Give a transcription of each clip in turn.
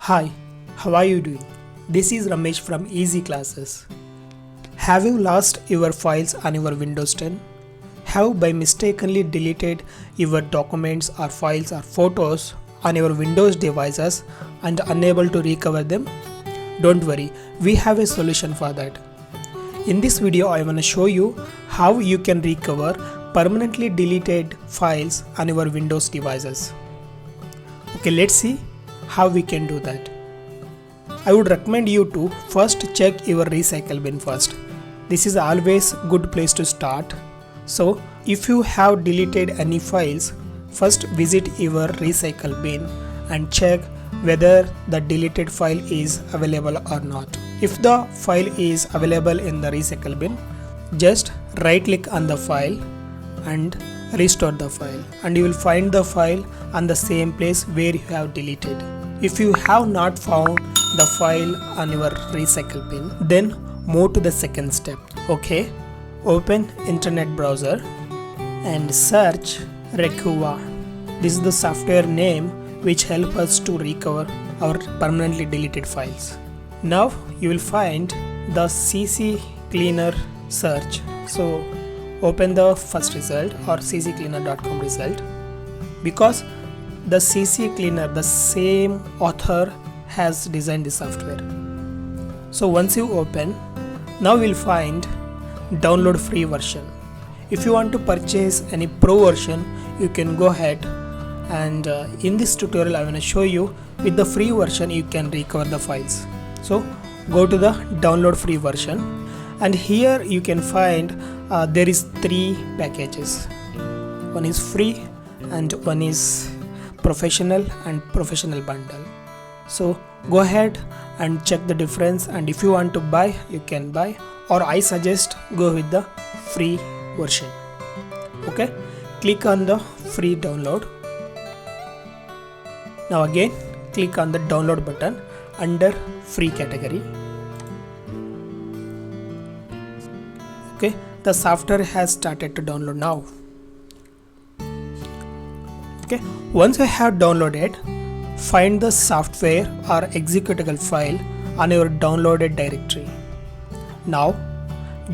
Hi, how are you doing? This is Ramesh from Easy Classes. Have you lost your files on your Windows 10? Have by mistakenly deleted your documents or files or photos on your Windows devices and unable to recover them? Don't worry, we have a solution for that. In this video, I want to show you how you can recover permanently deleted files on your Windows devices. Okay, let's see how we can do that. I would recommend you to first check your recycle bin first. This is always good place to start. So if you have deleted any files, first visit your recycle bin and check whether the deleted file is available or not. If the file is available in the recycle bin, just right click on the file and restore the file, and you will find the file on the same place where you have deleted. If you have not found the file on your recycle bin, then move to the second step. Okay, open internet browser and search Recuva. This is the software name which helps us to recover our permanently deleted files. Now you will find the CC Cleaner search. So open the first result or cccleaner.com result, because the CC Cleaner, the same author has designed the software. So once you open, now we'll find download free version. If you want to purchase any pro version, you can go ahead, and in this tutorial I want to show you with the free version you can recover the files. So go to the download free version, and here you can find there is 3 packages. One is free and one is professional and professional bundle. So go ahead and check the difference, and if you want to buy, you can buy, or I suggest go with the free version. Okay, click on the free download. Now again click on the download button under free category. Okay, the software has started to download now. Okay, once you have downloaded, find the software or executable file on your downloaded directory. Now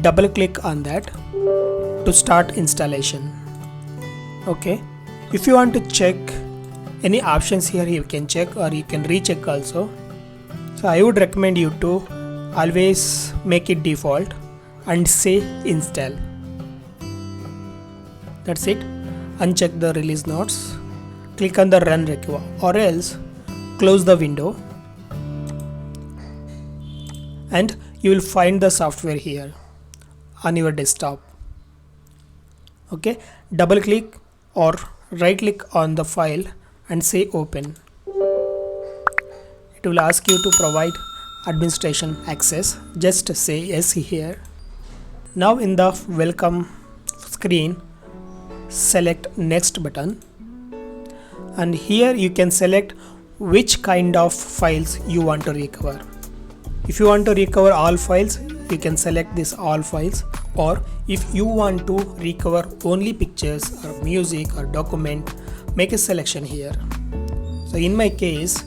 double click on that to start installation. Okay, if you want to check any options here, you can check, or you can recheck also. So I would recommend you to always make it default and say install. That's it. Uncheck the release notes. Click on the run Recuva, or else close the window, and you will find the software here on your desktop. Okay, double click or right click on the file and say open. It will ask you to provide administration access. Just say yes here. Now in the welcome screen, select next button, and here you can select which kind of files you want to recover. If you want to recover all files, you can select this all files, or if you want to recover only pictures or music or document, make a selection here. So in my case,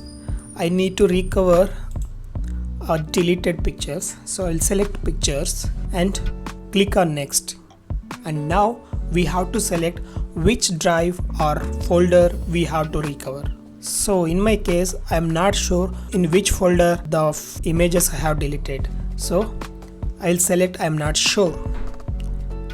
I need to recover deleted pictures, so I'll select pictures and click on next. And now we have to select which drive or folder we have to recover. So in my case, I'm not sure in which folder the images I have deleted, so I'll select I'm not sure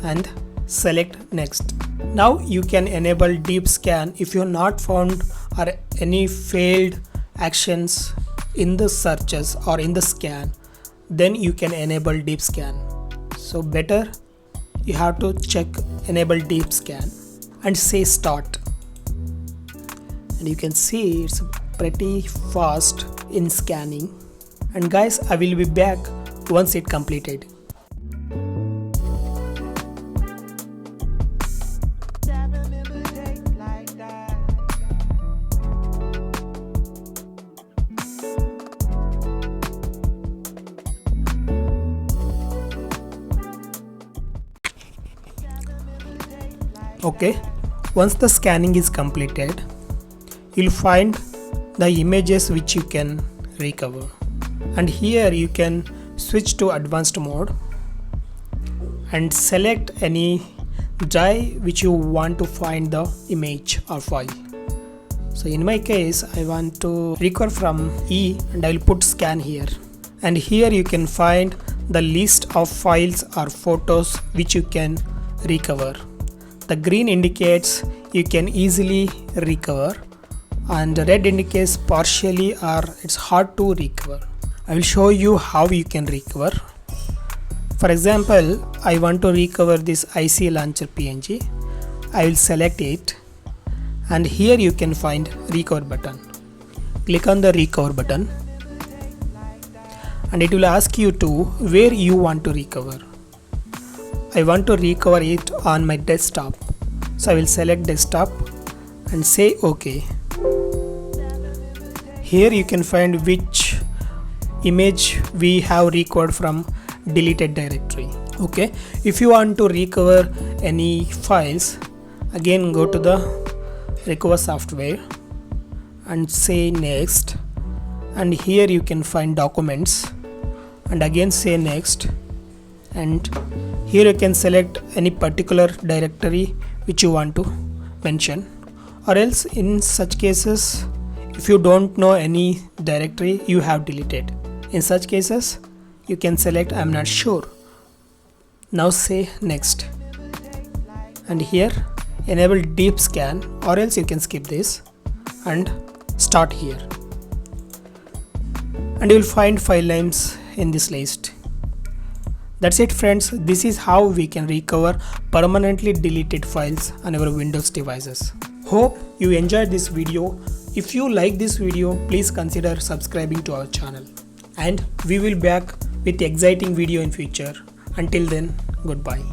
and select next. Now you can enable deep scan if you're not found or any failed actions in the searches or in the scan, then you can enable deep scan. So better you have to check enable deep scan and say start, and you can see it's pretty fast in scanning. And guys, I will be back once it completed. Okay, once the scanning is completed, you'll find the images which you can recover. And here you can switch to advanced mode and select any drive which you want to find the image or file. So in my case I want to recover from E and I will put scan here. And here you can find the list of files or photos which you can recover. The green indicates you can easily recover and red indicates partially or it's hard to recover. I will show you how you can recover. For example, I want to recover this IC launcher PNG. I will select it and here you can find recover button. Click on the recover button and it will ask you to where you want to recover. I want to recover it on my desktop, so I will select desktop and say OK. Here you can find which image we have recovered from deleted directory. Okay, if you want to recover any files, again go to the recover software and say next, and here you can find documents and again say next, and here you can select any particular directory which you want to mention, or else in such cases if you don't know any directory you have deleted, in such cases you can select I'm not sure. Now say next and here enable deep scan, or else you can skip this and start here, and you will find file names in this list. That's it friends, this is how we can recover permanently deleted files on our Windows devices. Hope you enjoyed this video. If you like this video, please consider subscribing to our channel, and we will be back with exciting video in future. Until then, goodbye.